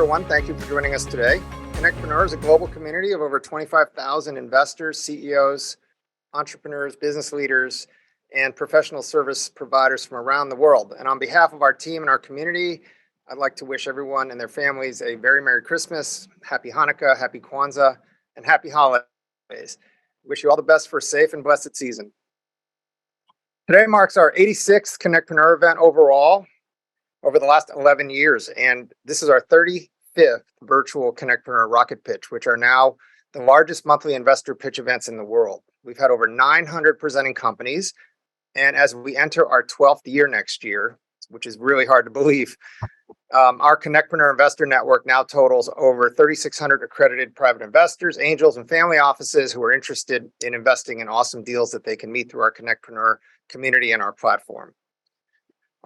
everyone. Thank you for joining us today. CONNECTpreneur is a global community of over 25,000 investors, CEOs, entrepreneurs, business leaders, and professional service providers from around the world. And on behalf of our team and our community, I'd like to wish everyone and their families a very Merry Christmas, Happy Hanukkah, Happy Kwanzaa, and Happy Holidays. Wish you all the best for a safe and blessed season. Today marks our 86th CONNECTpreneur event overall over the last 11 years, and this is our 35th virtual CONNECTpreneur Rocket Pitch, which are now the largest monthly investor pitch events in the world. We've had over 900 presenting companies, and as we enter our 12th year next year, which is really hard to believe, our CONNECTpreneur Investor Network now totals over 3,600 accredited private investors, angels, and family offices who are interested in investing in awesome deals that they can meet through our CONNECTpreneur community and our platform.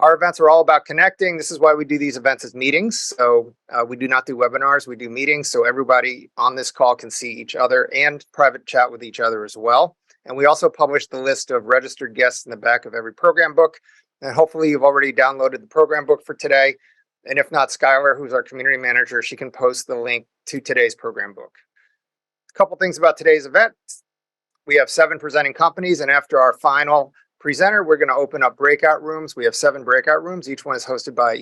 Our events are all about connecting. This is why we do these events as meetings. So we do not do webinars, we do meetings. So everybody on this call can see each other and private chat with each other as well. And we also publish the list of registered guests in the back of every program book. And hopefully you've already downloaded the program book for today. And if not, Skylar, who's our community manager, she can post the link to today's program book. A couple things about today's event. We have 7 presenting companies, and after our final presenter, we're going to open up breakout rooms. We have 7 breakout rooms. Each one is hosted by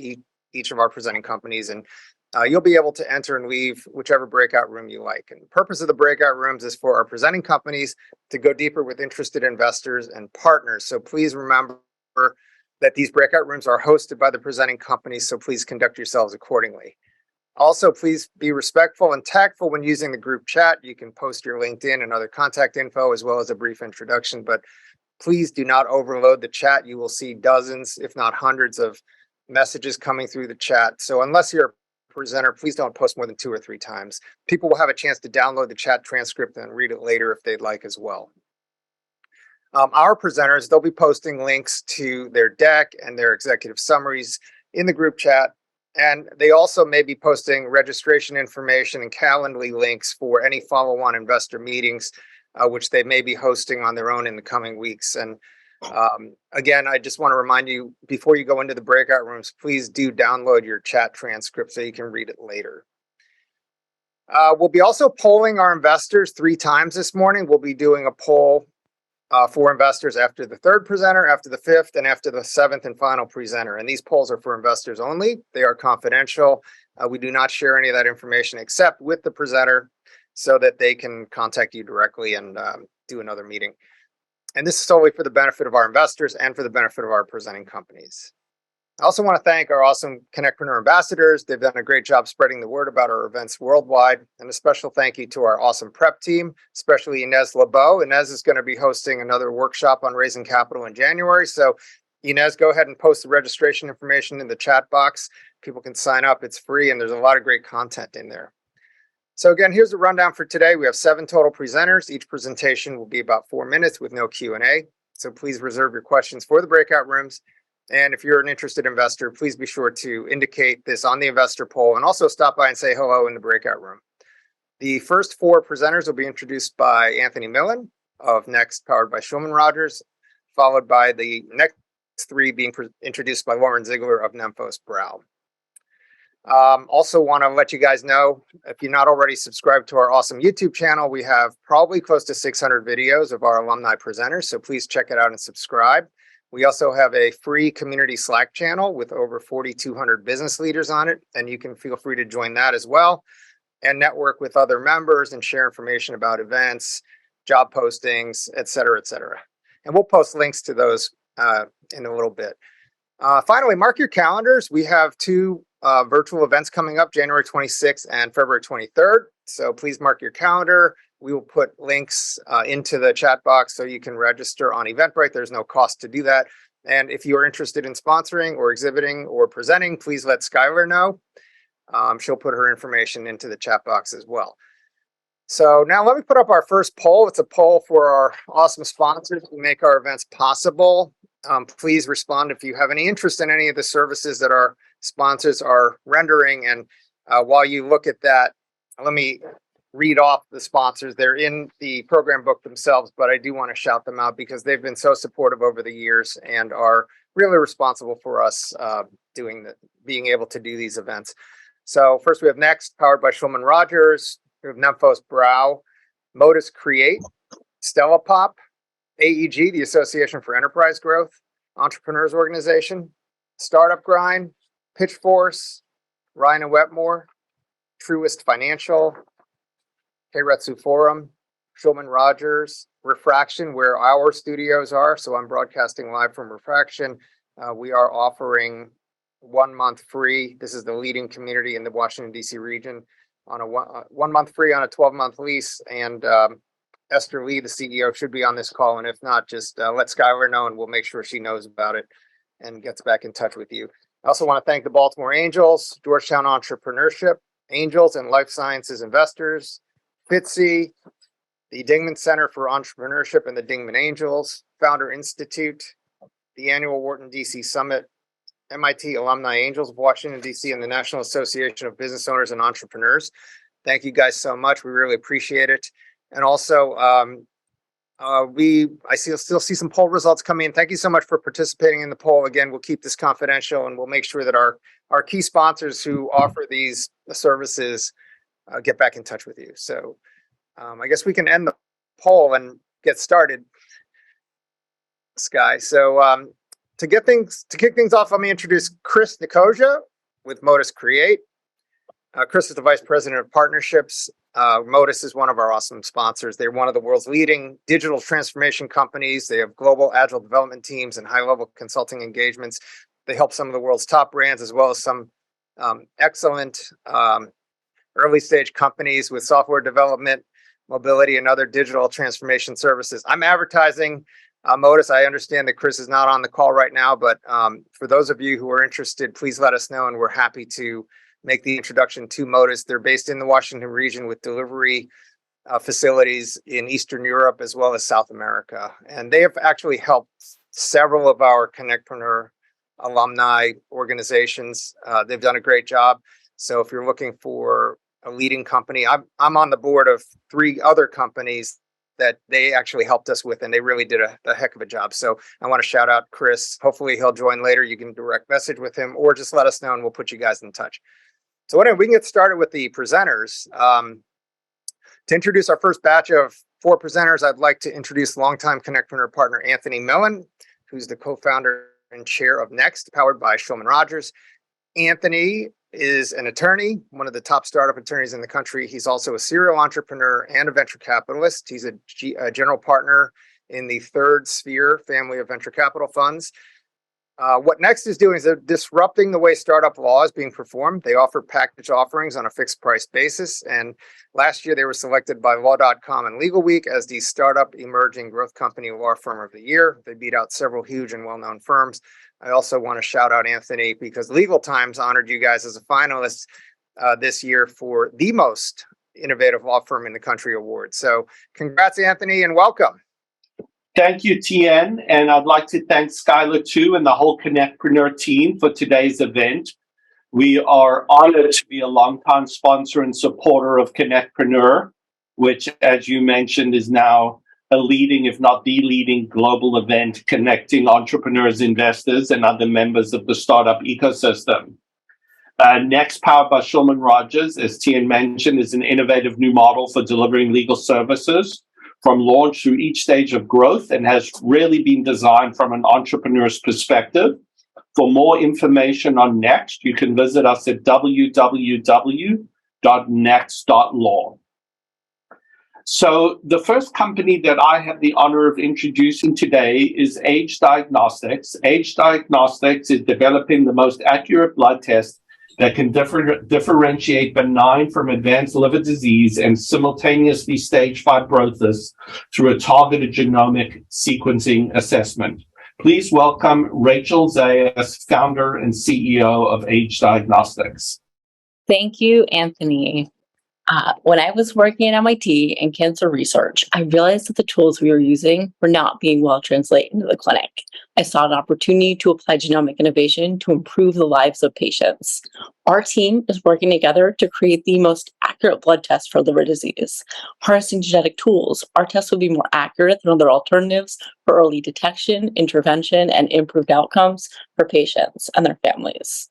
each of our presenting companies, and you'll be able to enter and leave whichever breakout room you like. And the purpose of the breakout rooms is for our presenting companies to go deeper with interested investors and partners. So please remember that these breakout rooms are hosted by the presenting companies, so please conduct yourselves accordingly. Also, please be respectful and tactful when using the group chat. You can post your LinkedIn and other contact info as well as a brief introduction, but please do not overload the chat. You will see dozens, if not hundreds, of messages coming through the chat. So unless you're a presenter, please don't post more than 2 or 3 times. People will have a chance to download the chat transcript and read it later if they'd like as well. Our presenters, they'll be posting links to their deck and their executive summaries in the group chat. And they also may be posting registration information and Calendly links for any follow-on investor meetings, which they may be hosting on their own in the coming weeks. And again, I just want to remind you, before you go into the breakout rooms, please do download your chat transcript so you can read it later. We'll be also polling our investors 3 times this morning. We'll be doing a poll for investors after the 3rd presenter, after the 5th, and after the 7th and final presenter. And these polls are for investors only. They are confidential. We do not share any of that information except with the presenter, so that they can contact you directly and do another meeting. And this is solely for the benefit of our investors and for the benefit of our presenting companies. I also want to thank our awesome CONNECTpreneur ambassadors. They've done a great job spreading the word about our events worldwide. And a special thank you to our awesome prep team, especially Inez LeBeau. Inez is going to be hosting another workshop on raising capital in January. So Inez, go ahead and post the registration information in the chat box. People can sign up. It's free, and there's a lot of great content in there. So again, here's the rundown for today. We have 7 total presenters. Each presentation will be about 4 minutes with no Q&A. So please reserve your questions for the breakout rooms. And if you're an interested investor, please be sure to indicate this on the investor poll and also stop by and say hello in the breakout room. The first 4 presenters will be introduced by Anthony Millen of Next, powered by Schulman Rogers, followed by the next 3 being introduced by Lauren Ziegler of Nemphos Brow. Also want to let you guys know, if you're not already subscribed to our awesome YouTube channel, we have probably close to 600 videos of our alumni presenters, so please check it out and subscribe. We also have a free community Slack channel with over 4,200 business leaders on it, and you can feel free to join that as well and network with other members and share information about events, job postings, et cetera, et cetera. And we'll post links to those in a little bit. Finally, mark your calendars. We have 2 virtual events coming up, January 26th and February 23rd. So please mark your calendar. We will put links into the chat box so you can register on Eventbrite. There's no cost to do that. And if you are interested in sponsoring or exhibiting or presenting, please let Skylar know. She'll put her information into the chat box as well. So now let me put up our first poll. It's a poll for our awesome sponsors who make our events possible. Please respond if you have any interest in any of the services that our sponsors are rendering. And while you look at that, let me read off the sponsors. They're in the program book themselves, but I do want to shout them out because they've been so supportive over the years and are really responsible for us being able to do these events. So first we have Next, powered by Schulman Rogers. We have Nemphos Brow, Modus Create, Stella Pop, AEG, the Association for Enterprise Growth, Entrepreneurs Organization, Startup Grind, Pitchforce, Ryan and Wetmore, Truist Financial, Keiretsu Forum, Schulman Rogers, Refraction, where our studios are. So I'm broadcasting live from Refraction. We are offering 1 month free. This is the leading community in the Washington, D.C. region on a 1 month free on a 12-month lease. And Esther Lee, the CEO, should be on this call. And if not, just let Skylar know and we'll make sure she knows about it and gets back in touch with you. I also want to thank the Baltimore Angels, Georgetown Entrepreneurship, Angels and Life Sciences Investors, FITSE, the Dingman Center for Entrepreneurship and the Dingman Angels, Founder Institute, the annual Wharton DC Summit, MIT Alumni Angels of Washington, D.C., and the National Association of Business Owners and Entrepreneurs. Thank you guys so much. We really appreciate it. And also, I still see some poll results coming in. Thank you so much for participating in the poll. Again, we'll keep this confidential and we'll make sure that our key sponsors who offer these services get back in touch with you. So I guess we can end the poll and get started, Sky. So to kick things off, let me introduce Chris Nicosia with Modus Create. Chris is the Vice President of Partnerships. Modus is one of our awesome sponsors. They're one of the world's leading digital transformation companies. They have global agile development teams and high-level consulting engagements. They help some of the world's top brands as well as some excellent early-stage companies with software development, mobility, and other digital transformation services. I'm advertising Modus. I understand that Chris is not on the call right now, but for those of you who are interested, please let us know, and we're happy to make the introduction to Modus. They're based in the Washington region with delivery facilities in Eastern Europe as well as South America. And they have actually helped several of our CONNECTpreneur alumni organizations. They've done a great job. So if you're looking for a leading company, I'm on the board of 3 other companies that they actually helped us with, and they really did a heck of a job. So I want to shout out Chris. Hopefully he'll join later. You can direct message with him or just let us know and we'll put you guys in touch. So anyway, we can get started with the presenters. To introduce our first batch of 4 presenters, I'd like to introduce longtime CONNECTpreneur partner Anthony Millen, who's the co-founder and chair of Next, powered by Schulman Rogers. Anthony is an attorney, one of the top startup attorneys in the country. He's also a serial entrepreneur and a venture capitalist. He's a general partner in the Third Sphere family of venture capital funds. What Next is doing is they're disrupting the way startup law is being performed. They offer package offerings on a fixed price basis. And last year, they were selected by Law.com and Legal Week as the Startup Emerging Growth Company Law Firm of the Year. They beat out several huge and well-known firms. I also want to shout out Anthony because Legal Times honored you guys as a finalist this year for the most innovative law firm in the country award. So congrats, Anthony, and welcome. Thank you, TN, and I'd like to thank Skylar too and the whole CONNECTpreneur team for today's event. We are honored to be a longtime sponsor and supporter of CONNECTpreneur, which, as you mentioned, is now a leading, if not the leading, global event connecting entrepreneurs, investors, and other members of the startup ecosystem. Next, powered by Schulman Rogers, as TN mentioned, is an innovative new model for delivering legal services from launch through each stage of growth and has really been designed from an entrepreneur's perspective. For more information on Next, you can visit us at www.next.law. So the first company that I have the honor of introducing today is Age Diagnostics. Age Diagnostics is developing the most accurate blood test that can differentiate benign from advanced liver disease and simultaneously stage fibrosis through a targeted genomic sequencing assessment. Please welcome Rachel Zayas, founder and CEO of Age Diagnostics. Thank you, Anthony. When I was working at MIT in cancer research, I realized that the tools we were using were not being well translated into the clinic. I saw an opportunity to apply genomic innovation to improve the lives of patients. Our team is working together to create the most accurate blood test for liver disease. Harnessing genetic tools, our tests will be more accurate than other alternatives for early detection, intervention, and improved outcomes for patients and their families.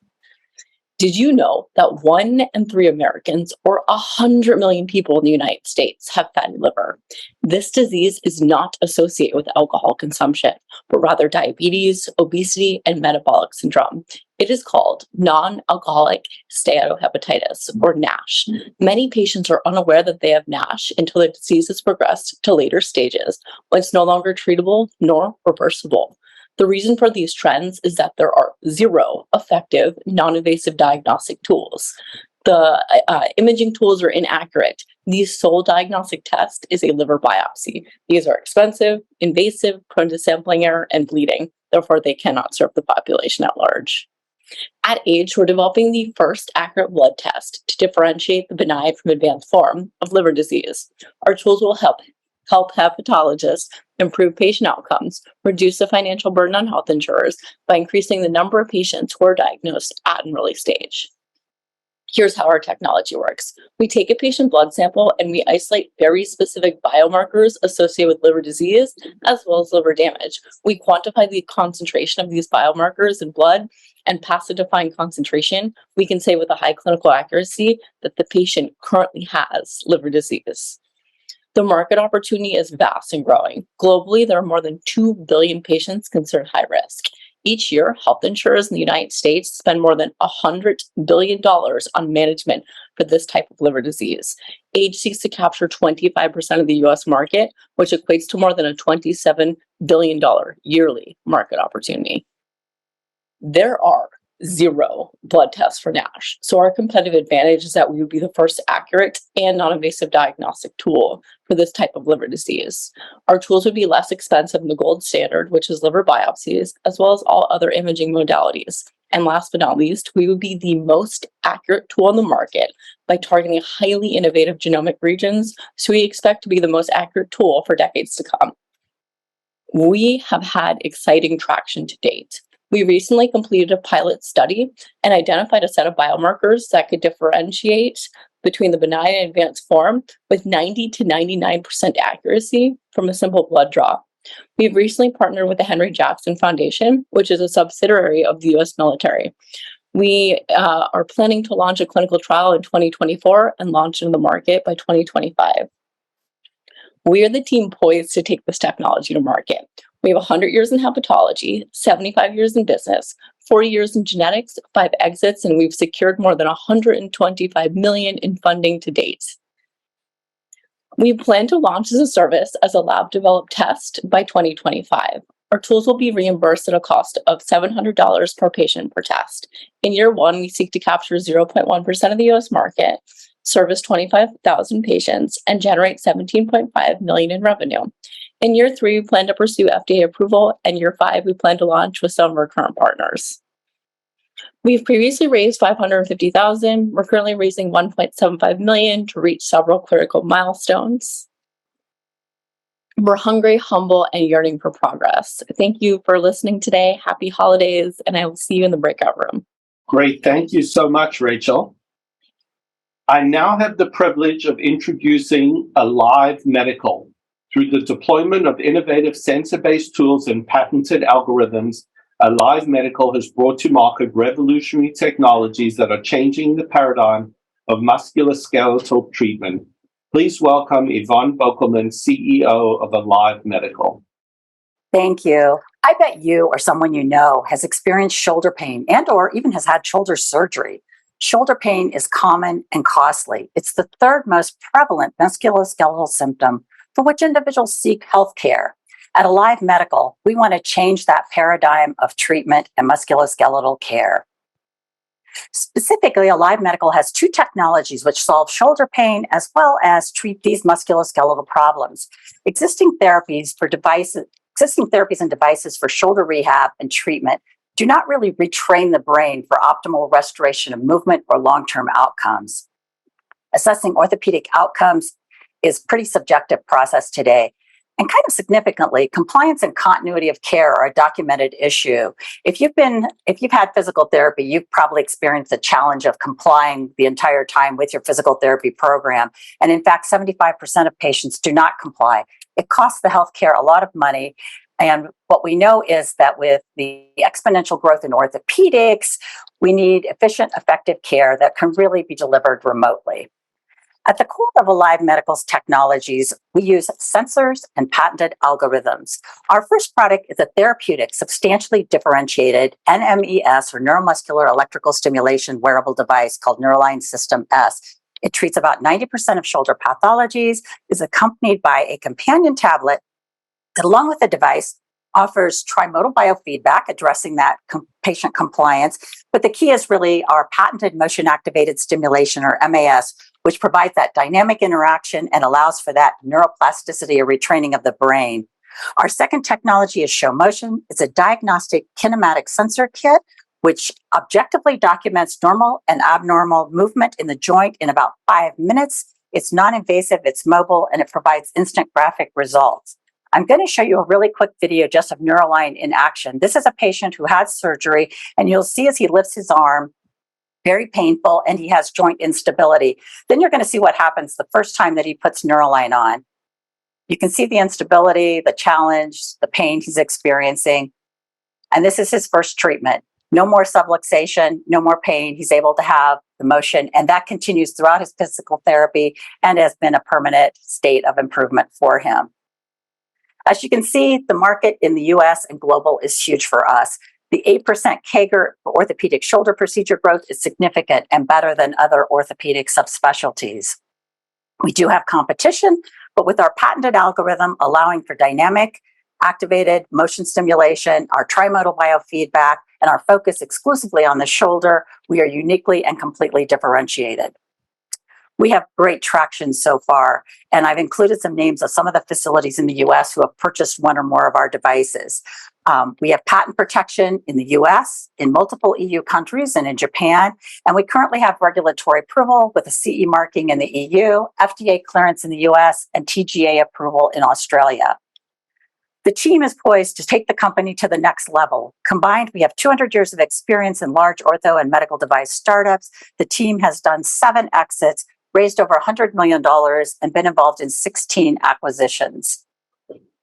Did you know that 1 in 3 Americans, or 100 million people in the United States, have fatty liver? This disease is not associated with alcohol consumption, but rather diabetes, obesity, and metabolic syndrome. It is called non-alcoholic steatohepatitis, or NASH. Many patients are unaware that they have NASH until the disease has progressed to later stages, when it's no longer treatable nor reversible. The reason for these trends is that there are 0 effective non-invasive diagnostic tools. The imaging tools are inaccurate. The sole diagnostic test is a liver biopsy. These are expensive, invasive, prone to sampling error, and bleeding. Therefore, they cannot serve the population at large. At Age, we're developing the first accurate blood test to differentiate the benign from advanced form of liver disease. Our tools will help hepatologists improve patient outcomes, reduce the financial burden on health insurers by increasing the number of patients who are diagnosed at an early stage. Here's how our technology works. We take a patient blood sample and we isolate very specific biomarkers associated with liver disease as well as liver damage. We quantify the concentration of these biomarkers in blood, and past a defined concentration, we can say with a high clinical accuracy that the patient currently has liver disease. The market opportunity is vast and growing. Globally, there are more than 2 billion patients considered high risk. Each year, health insurers in the United States spend more than $100 billion on management for this type of liver disease. Age seeks to capture 25% of the US market, which equates to more than a $27 billion yearly market opportunity. There are 0 blood tests for NASH. So our competitive advantage is that we would be the first accurate and non-invasive diagnostic tool for this type of liver disease. Our tools would be less expensive than the gold standard, which is liver biopsies, as well as all other imaging modalities. And last but not least, we would be the most accurate tool on the market by targeting highly innovative genomic regions. So we expect to be the most accurate tool for decades to come. We have had exciting traction to date. We recently completed a pilot study and identified a set of biomarkers that could differentiate between the benign and advanced form with 90 to 99% accuracy from a simple blood draw. We've recently partnered with the Henry Jackson Foundation, which is a subsidiary of the US military. We are planning to launch a clinical trial in 2024 and launch it in the market by 2025. We are the team poised to take this technology to market. We have 100 years in hepatology, 75 years in business, 40 years in genetics, 5 exits, and we've secured more than $125 million in funding to date. We plan to launch as a service as a lab-developed test by 2025. Our tools will be reimbursed at a cost of $700 per patient per test. In year 1, we seek to capture 0.1% of the US market, service 25,000 patients, and generate $17.5 million in revenue. In year 3, we plan to pursue FDA approval, and year 5, we plan to launch with some of our current partners. We've previously raised $550,000. We're currently raising $1.75 million to reach several critical milestones. We're hungry, humble, and yearning for progress. Thank you for listening today. Happy holidays, and I will see you in the breakout room. Great. Thank you so much, Rachel. I now have the privilege of introducing Alive Medical. Through the deployment of innovative sensor-based tools and patented algorithms, Alive Medical has brought to market revolutionary technologies that are changing the paradigm of musculoskeletal treatment. Please welcome Yvonne Bokelman, CEO of Alive Medical. Thank you. I bet you or someone you know has experienced shoulder pain and or even has had shoulder surgery. Shoulder pain is common and costly. It's the 3rd most prevalent musculoskeletal symptom for which individuals seek health care. At Alive Medical, we want to change that paradigm of treatment and musculoskeletal care. Specifically, Alive Medical has 2 technologies which solve shoulder pain as well as treat these musculoskeletal problems. Existing therapies and devices for shoulder rehab and treatment do not really retrain the brain for optimal restoration of movement or long-term outcomes. Assessing orthopedic outcomes is a pretty subjective process today. And kind of significantly, compliance and continuity of care are a documented issue. If you've had physical therapy, you've probably experienced the challenge of complying the entire time with your physical therapy program. And in fact, 75% of patients do not comply. It costs the healthcare a lot of money, And what we know is that with the exponential growth in orthopedics, we need efficient, effective care that can really be delivered remotely. At the core of Alive Medical's technologies, we use sensors and patented algorithms. Our first product is a therapeutic, substantially differentiated NMES, or neuromuscular electrical stimulation wearable device called Neuroline System S. It treats about 90% of shoulder pathologies, is accompanied by a companion tablet that, along with the device, offers trimodal biofeedback, addressing that patient compliance. But the key is really our patented motion activated stimulation, or MAS, which provides that dynamic interaction and allows for that neuroplasticity or retraining of the brain. Our second technology is Show Motion. It's a diagnostic kinematic sensor kit, which objectively documents normal and abnormal movement in the joint in about 5 minutes. It's non-invasive, it's mobile, and it provides instant graphic results. I'm going to show you a really quick video just of Neuroline in action. This is a patient who had surgery, and you'll see as he lifts his arm, very painful, and he has joint instability. Then you're going to see what happens the first time that he puts Neuroline on. You can see the instability, the challenge, the pain he's experiencing. And this is his first treatment. No more subluxation, no more pain. He's able to have the motion, and that continues throughout his physical therapy and has been a permanent state of improvement for him. As you can see, the market in the US and global is huge for us. The 8% CAGR for orthopedic shoulder procedure growth is significant and better than other orthopedic subspecialties. We do have competition, but with our patented algorithm allowing for dynamic, activated motion stimulation, our trimodal biofeedback, and our focus exclusively on the shoulder, we are uniquely and completely differentiated. We have great traction so far, and I've included some names of some of the facilities in the US who have purchased one or more of our devices. We have patent protection in the US, in multiple EU countries, and in Japan, and we currently have regulatory approval with a CE marking in the EU, FDA clearance in the US, and TGA approval in Australia. The team is poised to take the company to the next level. Combined, we have 200 years of experience in large ortho and medical device startups. The team has done 7 exits, raised over $100 million, and been involved in 16 acquisitions.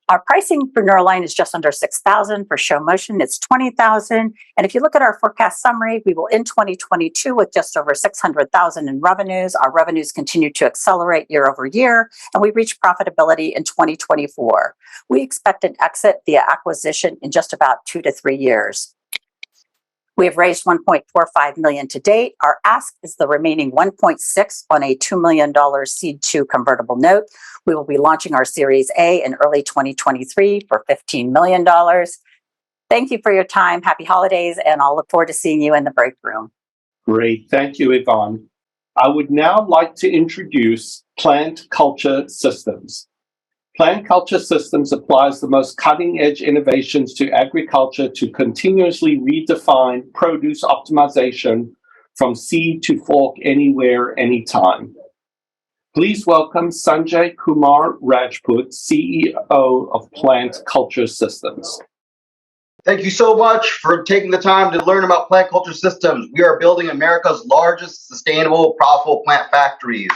Our pricing for Neuroline is just under $6,000. For Show Motion, it's $20,000. And if you look at our forecast summary, we will end 2022 with just over $600,000 in revenues. Our revenues continue to accelerate year over year, and we reach profitability in 2024. We expect an exit via acquisition in just about 2 to 3 years. We have raised $1.45 million to date. Our ask is the remaining $1.6 on a $2 million Seed 2 convertible note. We will be launching our Series A in early 2023 for $15 million. Thank you for your time. Happy holidays, and I'll look forward to seeing you in the break room. Great. Thank you, Yvonne. I would now like to introduce Plant Culture Systems. Plant Culture Systems applies the most cutting-edge innovations to agriculture to continuously redefine produce optimization from seed to fork anywhere, anytime. Please welcome Sanjay Kumar Rajput, CEO of Plant Culture Systems. Thank you so much for taking the time to learn about Plant Culture Systems. We are building America's largest sustainable, profitable plant factories.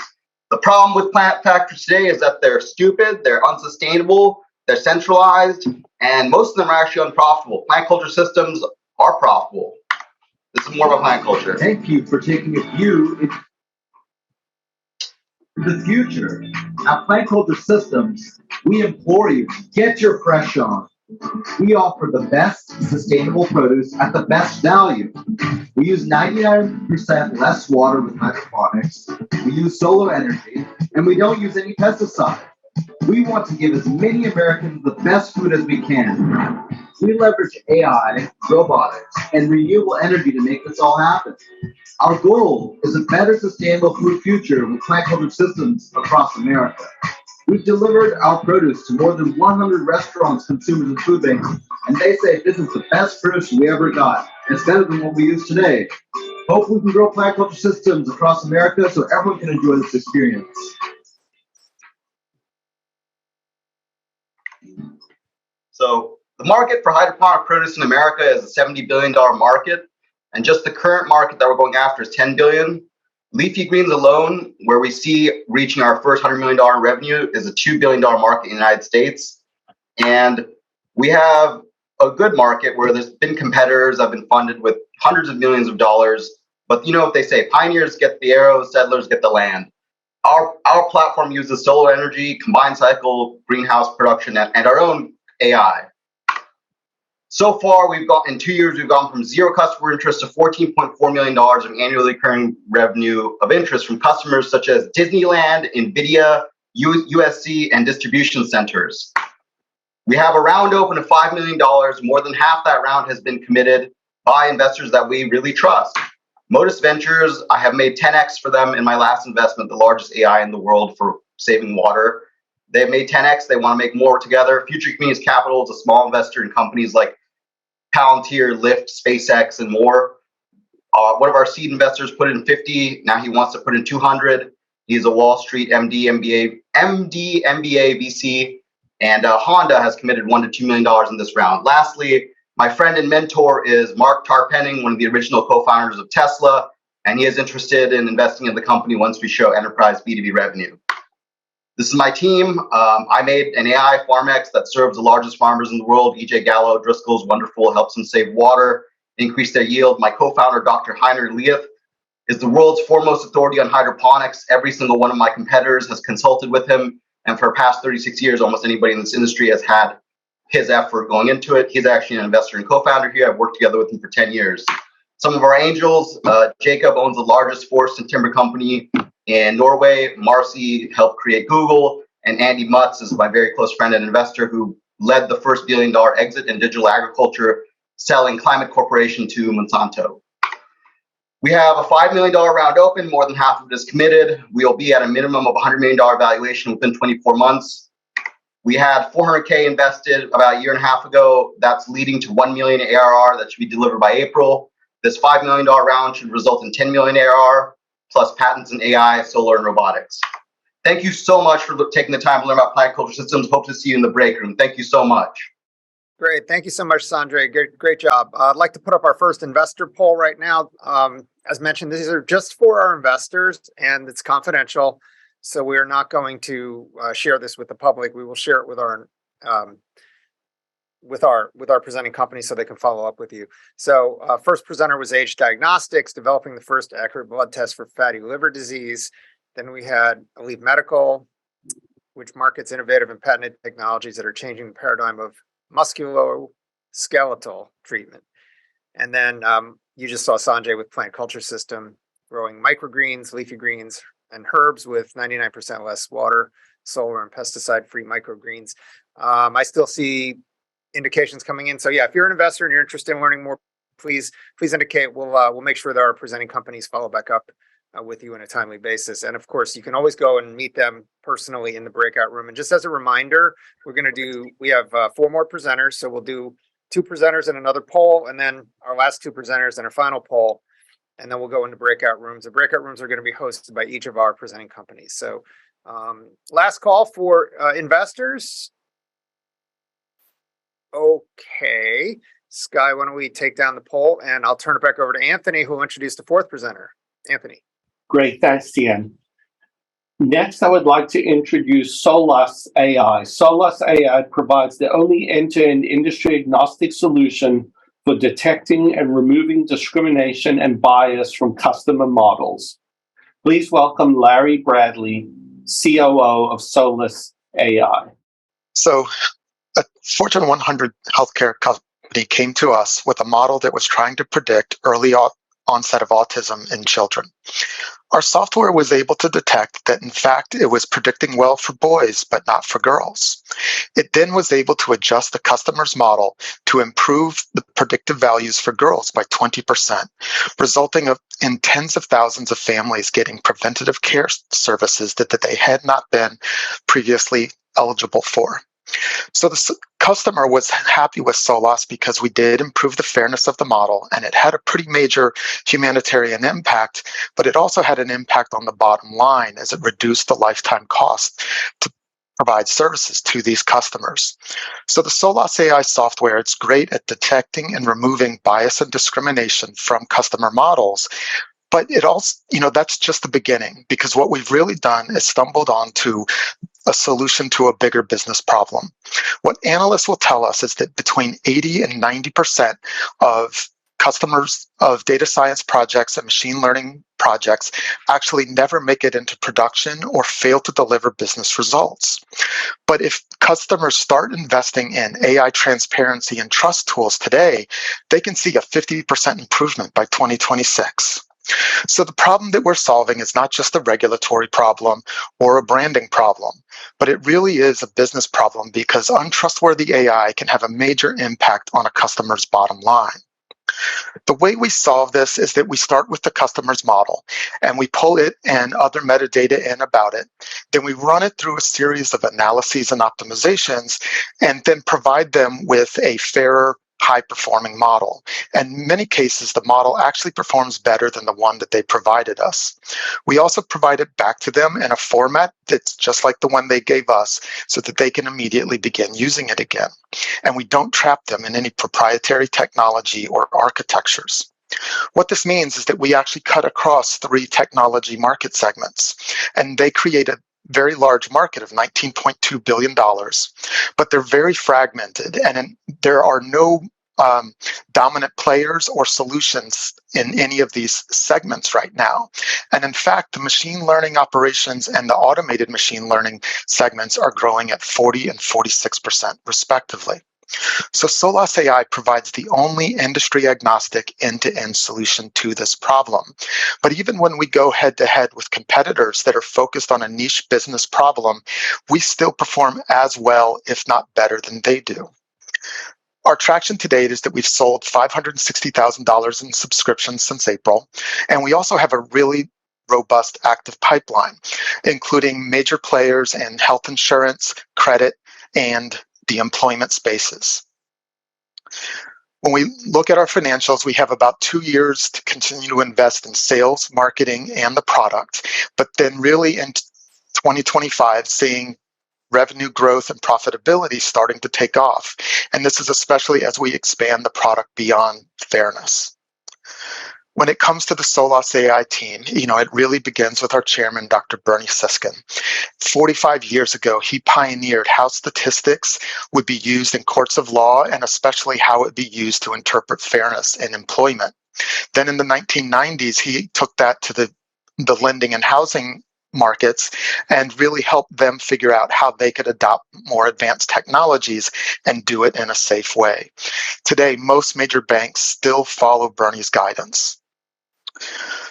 The problem with plant factories today is that they're stupid, they're unsustainable, they're centralized, and most of them are actually unprofitable. Plant Culture Systems are profitable. This is more about plant culture. Thank you for taking a view into the future. At Plant Culture Systems, we implore you, get your fresh on. We offer the best sustainable produce at the best value. We use 99% less water with hydroponics. We use solar energy, and we don't use any pesticides. We want to give as many Americans the best food as we can. We leverage AI, robotics, and renewable energy to make this all happen. Our goal is a better sustainable food future with Plant Culture Systems across America. We've delivered our produce to more than 100 restaurants, consumers, and food banks, and they say this is the best produce we ever got. It's better than what we use today. Hope we can grow Plant Culture Systems across America so everyone can enjoy this experience. So the market for hydroponic produce in America is a $70 billion market, and just the current market that we're going after is $10 billion. Leafy greens alone, where we see reaching our first $100 million revenue, is a $2 billion market in the United States. And We have a good market where there's been competitors that have been funded with hundreds of millions of dollars. But you know what they say, pioneers get the arrows, settlers get the land. Our platform uses solar energy, combined cycle greenhouse production, and our own AI. So far, in 2 years, we've gone from zero customer interest to $14.4 million in annually recurring revenue of interest from customers such as Disneyland, NVIDIA, USC, and distribution centers. We have a round open of $5 million. More than half that round has been committed by investors that we really trust. Modus Ventures, I have made 10x for them in my last investment, the largest AI in the world for saving water. They've made 10x. They want to make more together. Future Communities Capital is a small investor in companies like Palantir, Lyft, SpaceX, and more. One of our seed investors put in 50. Now he wants to put in 200. He's a Wall Street MD, MBA VC. And Honda has committed $1 to $2 million in this round. Lastly, my friend and mentor is Mark Tarpenning, one of the original co-founders of Tesla, and he is interested in investing in the company once we show enterprise B2B revenue. This is my team. I made an AI FarmX that serves the largest farmers in the world. EJ Gallo, Driscoll's wonderful, helps them save water, increase their yield. My co-founder, Dr. Heiner Leith, is the world's foremost authority on hydroponics. Every single one of my competitors has consulted with him. And for the past 36 years, almost anybody in this industry has had his effort going into it. He's actually an investor and co-founder here. I've worked together with him for 10 years. Some of our angels, Jacob owns the largest forest and timber company in Norway. Marcy helped create Google. And Andy Mutz is my very close friend and investor who led the first $1 billion exit in digital agriculture, selling Climate Corporation to Monsanto. We have a $5 million round open. More than half of it is committed. We'll be at a minimum of $100 million valuation within 24 months. We had $400K invested about a year and a half ago. That's leading to $1 million ARR that should be delivered by April. This $5 million round should result in $10 million ARR, plus patents in AI, solar, and robotics. Thank you so much for taking the time to learn about Plant Culture Systems. Hope to see you in the break room. Thank you so much. Great. Thank you so much, Sanjay. Great job. I'd like to put up our first investor poll right now. As mentioned, these are just for our investors and it's confidential. So we are not going to share this with the public. We will share it with our presenting company so they can follow up with you. So first presenter was Age Diagnostics, developing the first accurate blood test for fatty liver disease. Then we had Elite Medical, which markets innovative and patented technologies that are changing the paradigm of musculoskeletal treatment. And then you just saw Sanjay with Plant Culture System, growing microgreens, leafy greens, and herbs with 99% less water, solar, and pesticide-free microgreens. I still see indications coming in. So yeah, if you're an investor and you're interested in learning more, please indicate. We'll make sure that our presenting companies follow back up with you on a timely basis. And of course, you can always go and meet them personally in the breakout room. And just as a reminder, we have 4 more presenters. So we'll do 2 presenters and another poll, and then our last 2 presenters and our final poll. And then we'll go into breakout rooms. The breakout rooms are going to be hosted by each of our presenting companies. So last call for investors. Okay. Sky, why don't we take down the poll, and I'll turn it back over to Anthony, who will introduce the 4th presenter. Anthony. Great, thanks, Tien. Next, I would like to introduce Solus AI. Solus AI provides the only end-to-end industry-agnostic solution for detecting and removing discrimination and bias from customer models. Please welcome Larry Bradley, COO of Solus AI. So, a Fortune 100 healthcare company came to us with a model that was trying to predict early onset of autism in children. Our software was able to detect that, in fact, it was predicting well for boys, but not for girls. It then was able to adjust the customer's model to improve the predictive values for girls by 20%, resulting in tens of thousands of families getting preventative care services that they had not been previously eligible for. So the customer was happy with Solus because we did improve the fairness of the model, and it had a pretty major humanitarian impact, but it also had an impact on the bottom line as it reduced the lifetime cost to provide services to these customers. So the Solus AI software, it's great at detecting and removing bias and discrimination from customer models. But it also, that's just the beginning, because what we've really done is stumbled onto a solution to a bigger business problem. What analysts will tell us is that between 80 and 90% of customers of data science projects and machine learning projects actually never make it into production or fail to deliver business results. But if customers start investing in AI transparency and trust tools today, they can see a 50% improvement by 2026. So the problem that we're solving is not just a regulatory problem or a branding problem, but it really is a business problem because untrustworthy AI can have a major impact on a customer's bottom line. The way we solve this is that we start with the customer's model and we pull it and other metadata in about it. Then we run it through a series of analyses and optimizations and then provide them with a fairer, high-performing model. And in many cases, the model actually performs better than the one that they provided us. We also provide it back to them in a format that's just like the one they gave us so that they can immediately begin using it again. And we don't trap them in any proprietary technology or architectures. What this means is that we actually cut across 3 technology market segments, and they create a very large market of $19.2 billion, but they're very fragmented, and there are no dominant players or solutions in any of these segments right now. And in fact, the machine learning operations and the automated machine learning segments are growing at 40 and 46% respectively. So Solas AI provides the only industry-agnostic end-to-end solution to this problem. But even when we go head-to-head with competitors that are focused on a niche business problem, we still perform as well, if not better than they do. Our traction to date is that we've sold $560,000 in subscriptions since April, and we also have a really robust active pipeline, including major players in health insurance, credit, and the employment spaces. When we look at our financials, we have about 2 years to continue to invest in sales, marketing, and the product, but then really in 2025, seeing revenue growth and profitability starting to take off. And this is especially as we expand the product beyond fairness. When it comes to the Solas AI team, it really begins with our chairman, Dr. Bernie Siskin. 45 years ago, he pioneered how statistics would be used in courts of law and especially how it would be used to interpret fairness in employment. Then in the 1990s, he took that to the lending and housing markets and really helped them figure out how they could adopt more advanced technologies and do it in a safe way. Today, most major banks still follow Bernie's guidance.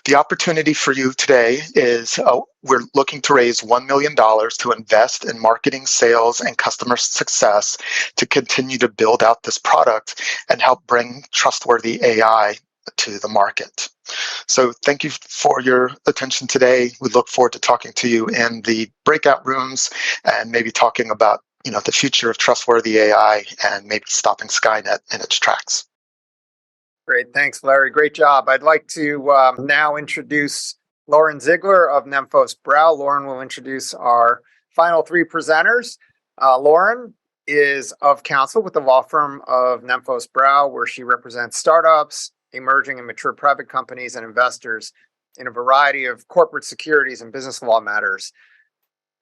The opportunity for you today is we're looking to raise $1 million to invest in marketing, sales, and customer success to continue to build out this product and help bring trustworthy AI to the market. So thank you for your attention today. We look forward to talking to you in the breakout rooms and maybe talking about the future of trustworthy AI and maybe stopping Skynet in its tracks. Great. Thanks, Larry. Great job. I'd like to now introduce Lauren Ziegler of Nemphos Brow. Lauren will introduce our final 3 presenters. Lauren is of counsel with the law firm of Nemphos Brow, where she represents startups, emerging and mature private companies, and investors in a variety of corporate securities and business law matters.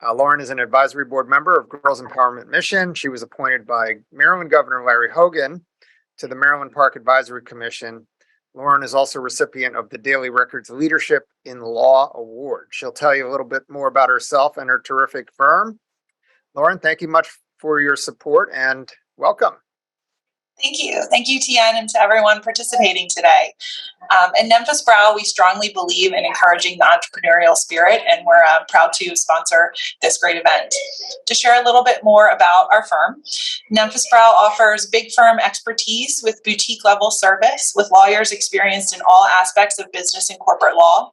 Lauren is an advisory board member of Girls Empowerment Mission. She was appointed by Maryland Governor Larry Hogan to the Maryland Park Advisory Commission. Lauren is also recipient of the Daily Records Leadership in Law Award. She'll tell you a little bit more about herself and her terrific firm. Lauren, thank you much for your support and welcome. Thank you. Thank you, Tian, and to everyone participating today. At Nemphos Brow, we strongly believe in encouraging the entrepreneurial spirit, and we're proud to sponsor this great event. To share a little bit more about our firm, Nemphos Brow offers big firm expertise with boutique-level service with lawyers experienced in all aspects of business and corporate law.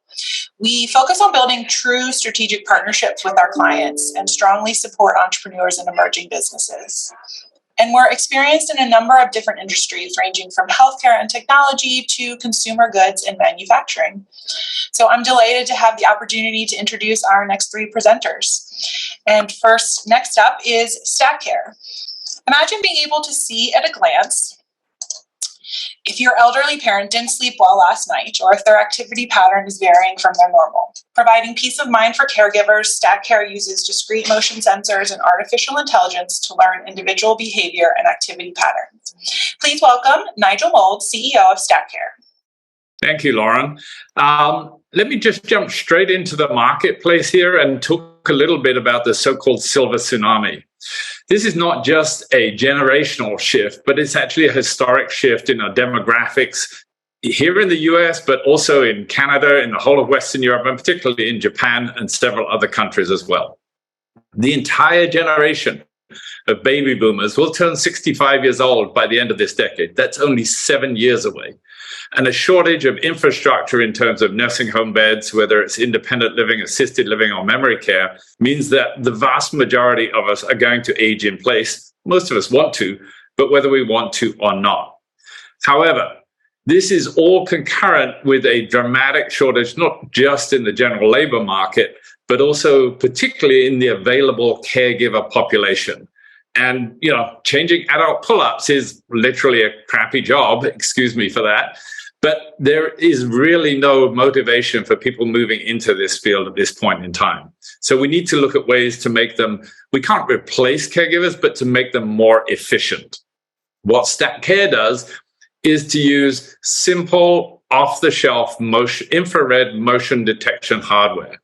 We focus on building true strategic partnerships with our clients and strongly support entrepreneurs and emerging businesses. And we're experienced in a number of different industries, ranging from healthcare and technology to consumer goods and manufacturing. So I'm delighted to have the opportunity to introduce our next 3 presenters. And next up is StatCare. Imagine being able to see at a glance if your elderly parent didn't sleep well last night, or if their activity pattern is varying from their normal. Providing peace of mind for caregivers, StatCare uses discrete motion sensors and artificial intelligence to learn individual behavior and activity patterns. Please welcome Nigel Mould, CEO of StatCare. Thank you, Lauren. Let me just jump straight into the marketplace here and talk a little bit about the so-called silver tsunami. This is not just a generational shift, but it's actually a historic shift in our demographics here in the US, but also in Canada, in the whole of Western Europe, and particularly in Japan and several other countries as well. The entire generation of baby boomers will turn 65 years old by the end of this decade. That's only 7 years away. And a shortage of infrastructure in terms of nursing home beds, whether it's independent living, assisted living, or memory care, means that the vast majority of us are going to age in place. Most of us want to, but whether we want to or not. However, this is all concurrent with a dramatic shortage, not just in the general labor market, but also particularly in the available caregiver population. And, changing adult pull-ups is literally a crappy job, excuse me for that. But there is really no motivation for people moving into this field at this point in time. So we need to look at ways to make them, we can't replace caregivers, but to make them more efficient. What StatCare does is to use simple, off-the-shelf infrared motion detection hardware.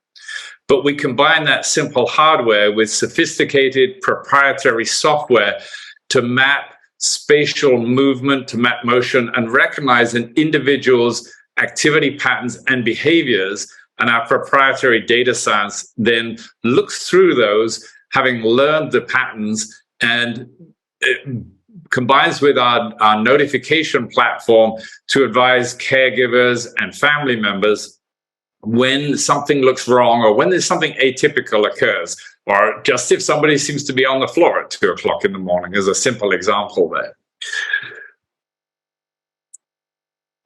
But we combine that simple hardware with sophisticated proprietary software to map spatial movement, to map motion, and recognize an individual's activity patterns and behaviors. And our proprietary data science then looks through those, having learned the patterns, and it combines with our notification platform to advise caregivers and family members when something looks wrong or when there's something atypical occurs, or just if somebody seems to be on the floor at 2 o'clock in the morning, as a simple example there.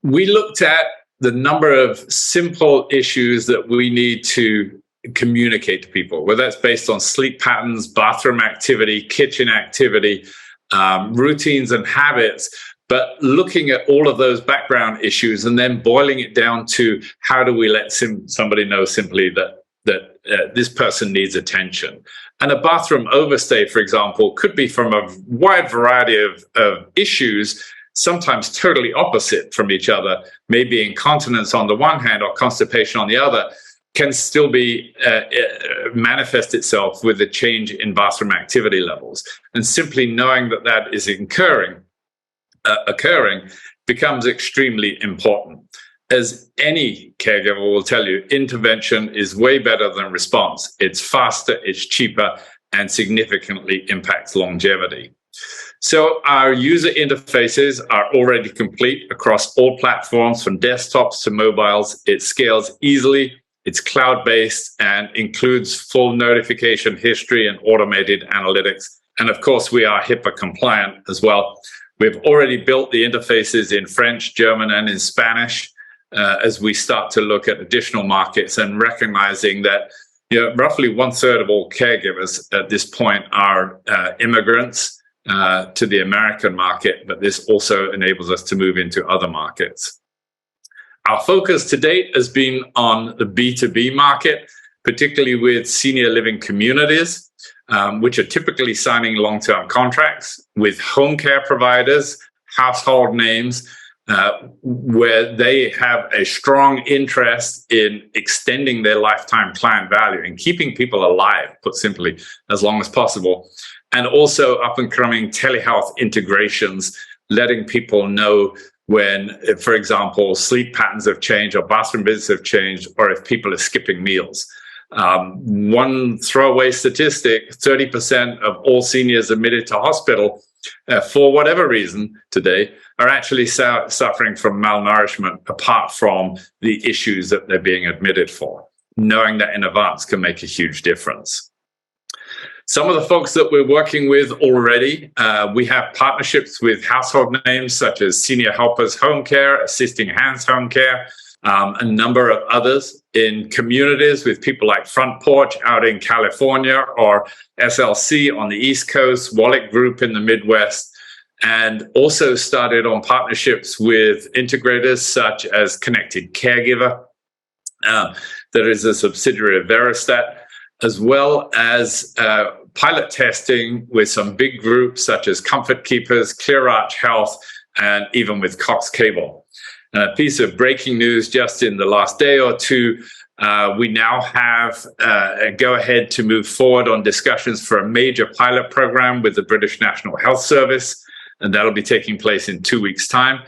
We looked at the number of simple issues that we need to communicate to people, whether that's based on sleep patterns, bathroom activity, kitchen activity, routines and habits, but looking at all of those background issues and then boiling it down to how do we let somebody know simply that this person needs attention. And a bathroom overstay, for example, could be from a wide variety of issues, sometimes totally opposite from each other. Maybe incontinence on the one hand or constipation on the other can still be manifest itself with a change in bathroom activity levels. And simply knowing that that is occurring becomes extremely important. As any caregiver will tell you, intervention is way better than response. It's faster, it's cheaper, and significantly impacts longevity. So our user interfaces are already complete across all platforms, from desktops to mobiles. It scales easily, it's cloud-based, and includes full notification history and automated analytics. And of course, we are HIPAA compliant as well. We've already built the interfaces in French, German, and in Spanish as we start to look at additional markets, and recognizing that roughly 1/3 of all caregivers at this point are immigrants to the American market, but this also enables us to move into other markets. Our focus to date has been on the B2B market, particularly with senior living communities, which are typically signing long-term contracts with home care providers, household names, where they have a strong interest in extending their lifetime client value and keeping people alive, put simply, as long as possible. And also up-and-coming telehealth integrations, letting people know when, for example, sleep patterns have changed or bathroom visits have changed, or if people are skipping meals. One throwaway statistic, 30% of all seniors admitted to hospital for whatever reason today are actually suffering from malnourishment, apart from the issues that they're being admitted for. Knowing that in advance can make a huge difference. Some of the folks that we're working with already, we have partnerships with household names such as Senior Helpers Home Care, Assisting Hands Home Care, a number of others in communities with people like Front Porch out in California, or SLC on the East Coast, Wallet Group in the Midwest, and also started on partnerships with integrators such as Connected Caregiver, that is a subsidiary of Veristat, as well as pilot testing with some big groups such as Comfort Keepers, ClearArch Health, and even with Cox Cable. And a piece of breaking news just in the last day or two, we now have a go-ahead to move forward on discussions for a major pilot program with the British National Health Service, and that'll be taking place in 2 weeks' time.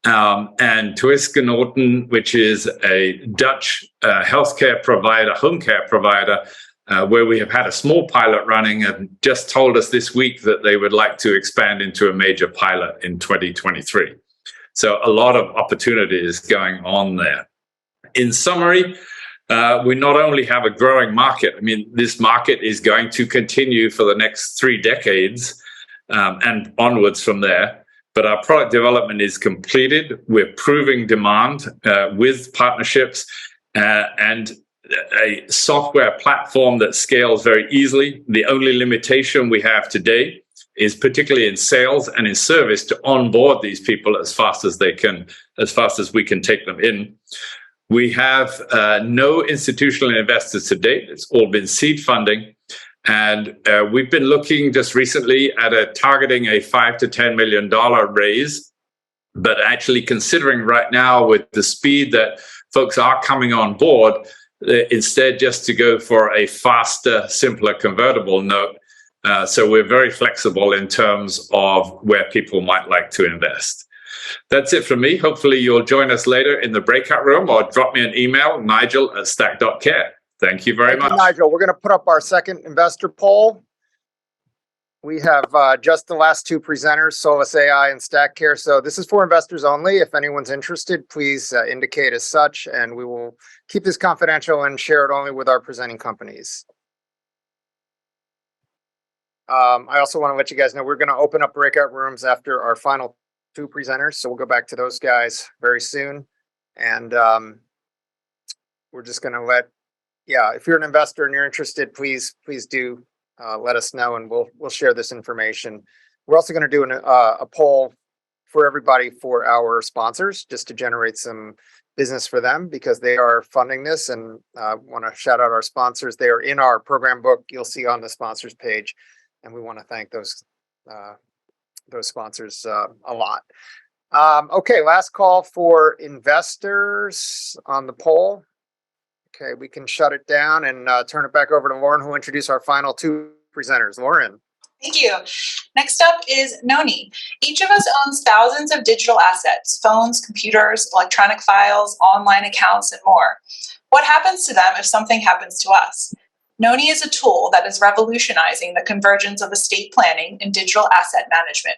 And Tuiskenoten, which is a Dutch healthcare provider, home care provider, where we have had a small pilot running, and just told us this week that they would like to expand into a major pilot in 2023. So a lot of opportunities going on there. In summary, we not only have a growing market, I mean, this market is going to continue for the next 3 decades and onwards from there. But our product development is completed. We're proving demand with partnerships and a software platform that scales very easily. The only limitation we have today is particularly in sales and in service to onboard these people as fast as they can, as fast as we can take them in. We have no institutional investors to date. It's all been seed funding. And we've been looking just recently at targeting a $5 to $10 million raise, but actually considering right now with the speed that folks are coming on board, instead just to go for a faster, simpler convertible note. So we're very flexible in terms of where people might like to invest. That's it from me. Hopefully you'll join us later in the breakout room or drop me an email, nigel@stack.care. Thank you very much. Nigel, we're going to put up our second investor poll. We have just the last 2 presenters, Solus AI and StackCare. So this is for investors only. If anyone's interested, please indicate as such, and we will keep this confidential and share it only with our presenting companies. I also want to let you guys know we're going to open up breakout rooms after our final 2 presenters. So we'll go back to those guys very soon. And we're just going to if you're an investor and you're interested, please do let us know, and we'll share this information. We're also going to do a poll for everybody for our sponsors, just to generate some business for them, because they are funding this. And want to shout out our sponsors. They are in our program book. You'll see on the sponsors page, and we want to thank those sponsors a lot. Okay, last call for investors on the poll. Okay, we can shut it down and turn it back over to Lauren, who will introduce our final 2 presenters. Lauren. Thank you. Next up is Noni. Each of us owns thousands of digital assets: phones, computers, electronic files, online accounts, and more. What happens to them if something happens to us? Noni is a tool that is revolutionizing the convergence of estate planning and digital asset management.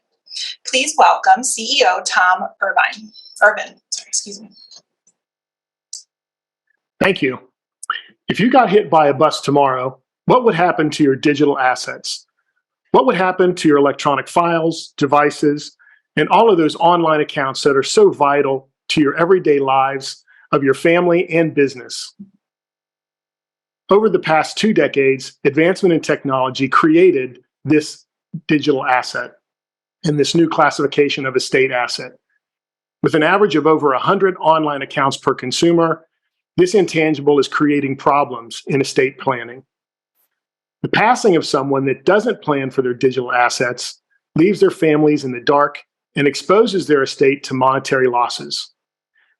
Please welcome CEO Tom Irvin. Thank you. If you got hit by a bus tomorrow, what would happen to your digital assets? What would happen to your electronic files, devices, and all of those online accounts that are so vital to your everyday lives of your family and business? Over the past 2 decades, advancement in technology created this digital asset and this new classification of estate asset. With an average of over 100 online accounts per consumer, this intangible is creating problems in estate planning. The passing of someone that doesn't plan for their digital assets leaves their families in the dark and exposes their estate to monetary losses.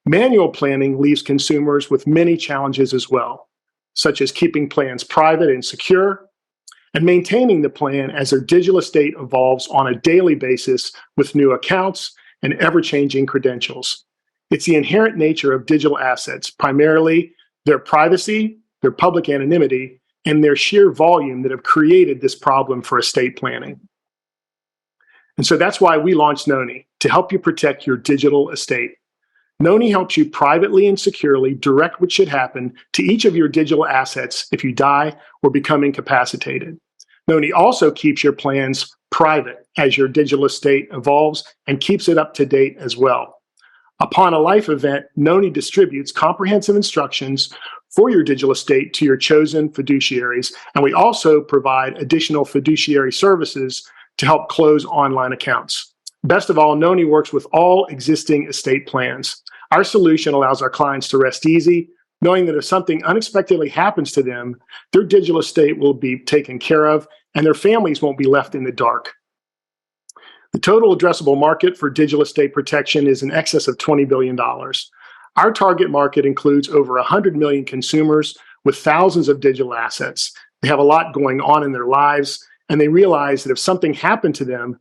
Manual planning leaves consumers with many challenges as well, such as keeping plans private and secure, and maintaining the plan as their digital estate evolves on a daily basis with new accounts and ever-changing credentials. It's the inherent nature of digital assets, primarily their privacy, their public anonymity, and their sheer volume that have created this problem for estate planning. And so that's why we launched Noni, to help you protect your digital estate. Noni helps you privately and securely direct what should happen to each of your digital assets if you die or become incapacitated. Noni also keeps your plans private as your digital estate evolves and keeps it up to date as well. Upon a life event, Noni distributes comprehensive instructions for your digital estate to your chosen fiduciaries, and we also provide additional fiduciary services to help close online accounts. Best of all, Noni works with all existing estate plans. Our solution allows our clients to rest easy, knowing that if something unexpectedly happens to them, their digital estate will be taken care of and their families won't be left in the dark. The total addressable market for digital estate protection is in excess of $20 billion. Our target market includes over 100 million consumers with thousands of digital assets. They have a lot going on in their lives, and they realize that if something happened to them,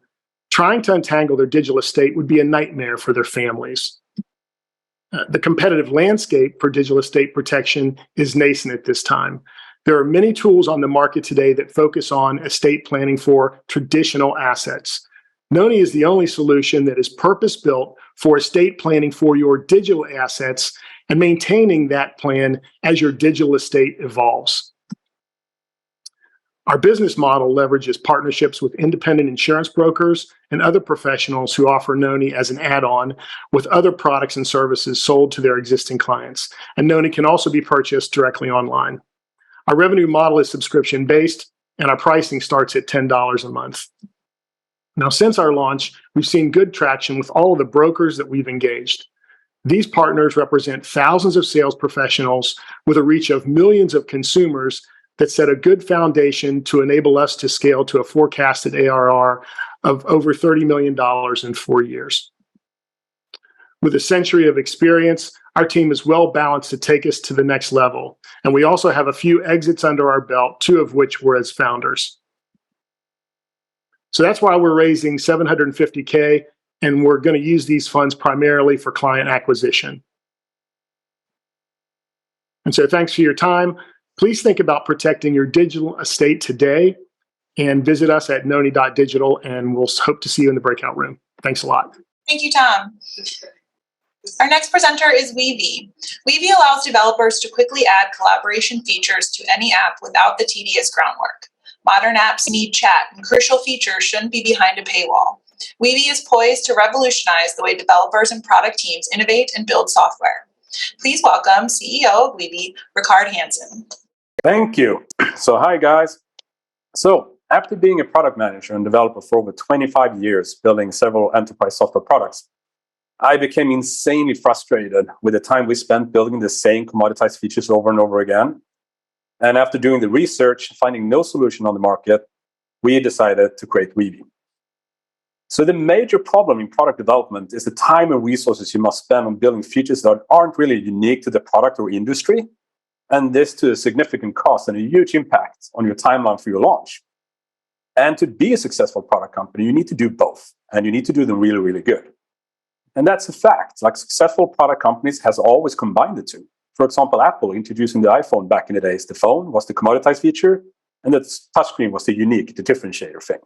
trying to untangle their digital estate would be a nightmare for their families. The competitive landscape for digital estate protection is nascent at this time. There are many tools on the market today that focus on estate planning for traditional assets. Noni is the only solution that is purpose-built for estate planning for your digital assets and maintaining that plan as your digital estate evolves. Our business model leverages partnerships with independent insurance brokers and other professionals who offer Noni as an add-on with other products and services sold to their existing clients. And Noni can also be purchased directly online. Our revenue model is subscription-based, and our pricing starts at $10 a month. Now, since our launch, we've seen good traction with all of the brokers that we've engaged. These partners represent thousands of sales professionals with a reach of millions of consumers that set a good foundation to enable us to scale to a forecasted ARR of over $30 million in 4 years. With a century of experience, our team is well balanced to take us to the next level. And we also have a few exits under our belt, 2 of which were as founders. So that's why we're raising $750K, and we're going to use these funds primarily for client acquisition. And so thanks for your time. Please think about protecting your digital estate today and visit us at noni.digital, and we'll hope to see you in the breakout room. Thanks a lot. Thank you, Tom. Our next presenter is Weavy. Weavy allows developers to quickly add collaboration features to any app without the tedious groundwork. Modern apps need chat, and crucial features shouldn't be behind a paywall. Weavy is poised to revolutionize the way developers and product teams innovate and build software. Please welcome CEO of Weavy, Ricard Hansen. Thank you. So hi, guys. So after being a product manager and developer for over 25 years, building several enterprise software products, I became insanely frustrated with the time we spent building the same commoditized features over and over again. And after doing the research, finding no solution on the market, we decided to create Weavy. So the major problem in product development is the time and resources you must spend on building features that aren't really unique to the product or industry, and this to a significant cost and a huge impact on your timeline for your launch. And to be a successful product company, you need to do both, and you need to do them really, really good. And that's a fact. Like, successful product companies has always combined the two. For example, Apple introducing the iPhone back in the days, the phone was the commoditized feature, and the touchscreen was the unique, the differentiator thing.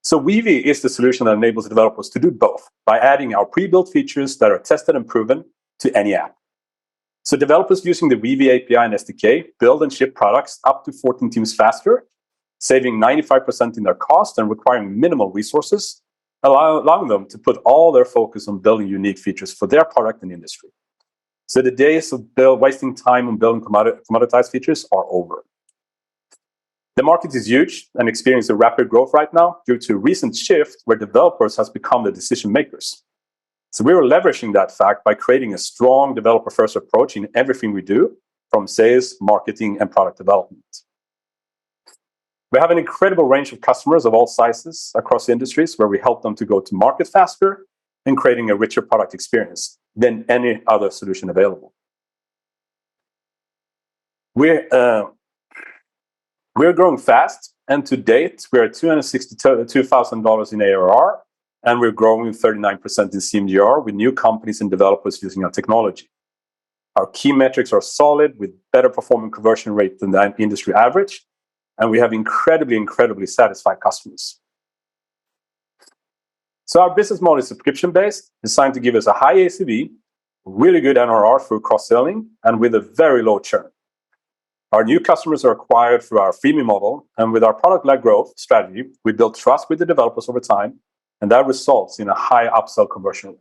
So Weavy is the solution that enables developers to do both by adding our pre-built features that are tested and proven to any app. So developers using the Weavy API and SDK build and ship products up to 14 times faster, saving 95% in their cost and requiring minimal resources, allowing them to put all their focus on building unique features for their product and industry. So the days of wasting time on building commoditized features are over. The market is huge and experiencing rapid growth right now due to a recent shift where developers have become the decision makers. So we are leveraging that fact by creating a strong developer-first approach in everything we do, from sales, marketing, and product development. We have an incredible range of customers of all sizes across industries where we help them to go to market faster and creating a richer product experience than any other solution available. We're growing fast, and to date, we're at $262,000 in ARR, and we're growing 39% in CMDR with new companies and developers using our technology. Our key metrics are solid with better performing conversion rate than the industry average, and we have incredibly satisfied customers. So our business model is subscription-based, designed to give us a high ACV, really good NRR through cross-selling, and with a very low churn. Our new customers are acquired through our freemium model, and with our product-led growth strategy, we build trust with the developers over time, and that results in a high upsell conversion rate.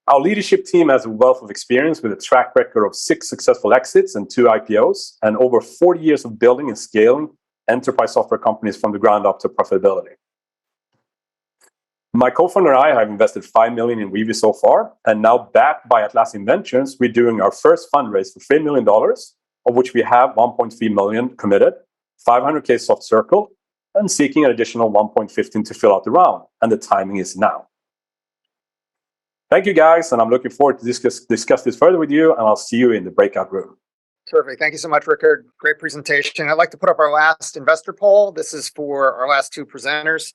Our leadership team has a wealth of experience with a track record of 6 successful exits and 2 IPOs, and over 40 years of building and scaling enterprise software companies from the ground up to profitability. My co-founder and I have invested $5 million in Weavy so far, and now backed by Atlassian Ventures, we're doing our first fundraise for $3 million, of which we have 1.3 million committed, 500K soft circled, and seeking an additional 1.15 to fill out the round, and the timing is now. Thank you guys, and I'm looking forward to discuss this further with you, and I'll see you in the breakout room. Terrific. Thank you so much, Rickard. Great presentation. I'd like to put up our last investor poll. This is for our last two presenters,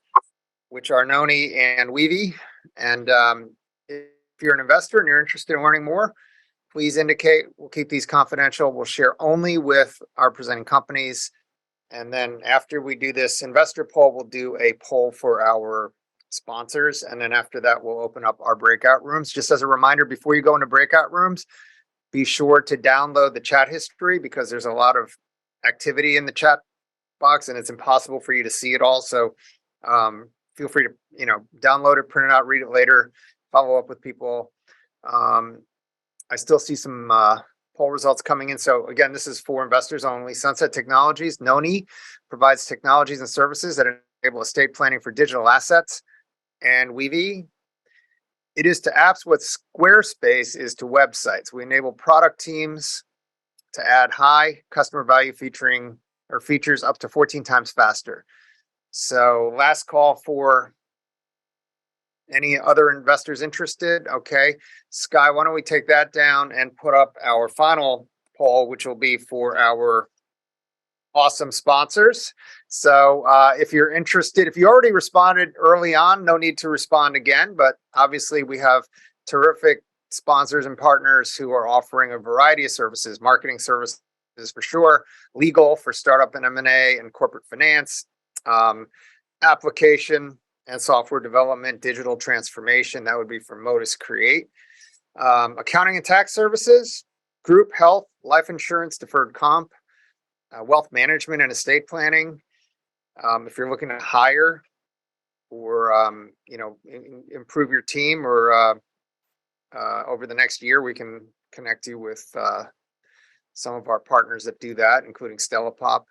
which are Noni and Weavy. And if you're an investor and you're interested in learning more, please indicate. We'll keep these confidential. We'll share only with our presenting companies. And then after we do this investor poll, we'll do a poll for our sponsors. And then after that, we'll open up our breakout rooms. Just as a reminder, before you go into breakout rooms, be sure to download the chat history because there's a lot of activity in the chat box and it's impossible for you to see it all. So feel free to, download it, print it out, read it later, follow up with people. I still see some poll results coming in. So again, this is for investors only. Sunset Technologies, Noni, provides technologies and services that enable estate planning for digital assets. And Weavy, it is to apps what Squarespace is to websites. We enable product teams to add high customer value features up to 14 times faster. So last call for any other investors interested. Okay, Sky, why don't we take that down and put up our final poll, which will be for our awesome sponsors. So if you're interested, if you already responded early on, no need to respond again, but obviously we have terrific sponsors and partners who are offering a variety of services, marketing services for sure, legal for startup and M&A and corporate finance, application and software development, digital transformation, that would be for Modus Create, accounting and tax services, group health, life insurance, deferred comp, wealth management and estate planning. If you're looking to hire or improve your team or over the next year, we can connect you with some of our partners that do that, including Stella Pop.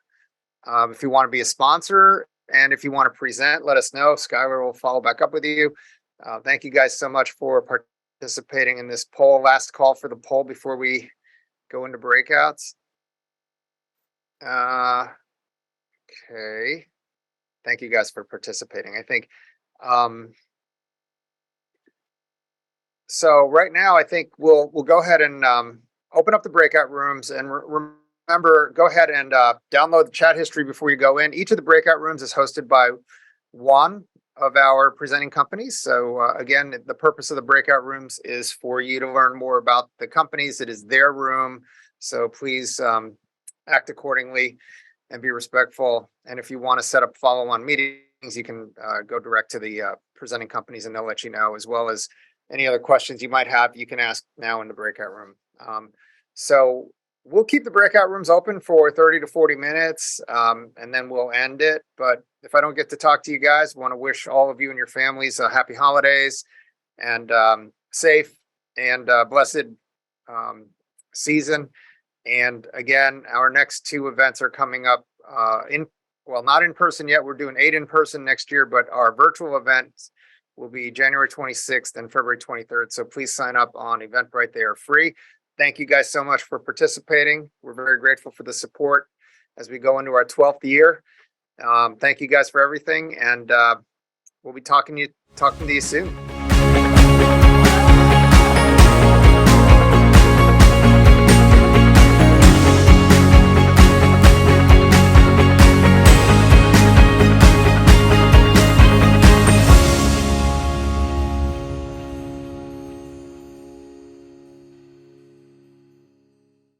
If you want to be a sponsor and if you want to present, let us know. Skylar will follow back up with you. Thank you guys so much for participating in this poll. Last call for the poll before we go into breakouts. Okay. Thank you guys for participating. I think so right now I think we'll go ahead and open up the breakout rooms, and remember, go ahead and download the chat history before you go in. Each of the breakout rooms is hosted by one of our presenting companies. So again, the purpose of the breakout rooms is for you to learn more about the companies. It is their room. So please act accordingly and be respectful. And if you want to set up follow-on meetings, you can go direct to the presenting companies and they'll let you know, as well as any other questions you might have, you can ask now in the breakout room. So we'll keep the breakout rooms open for 30 to 40 minutes and then we'll end it. But if I don't get to talk to you guys, I want to wish all of you and your families happy holidays and safe and blessed season. And again, our next two events are coming up not in person yet. We're doing 8 in person next year, but our virtual events will be January 26th and February 23rd. So please sign up on Eventbrite. They are free. Thank you guys so much for participating. We're very grateful for the support as we go into our 12th year. Thank you guys for everything. And we'll be talking to you soon.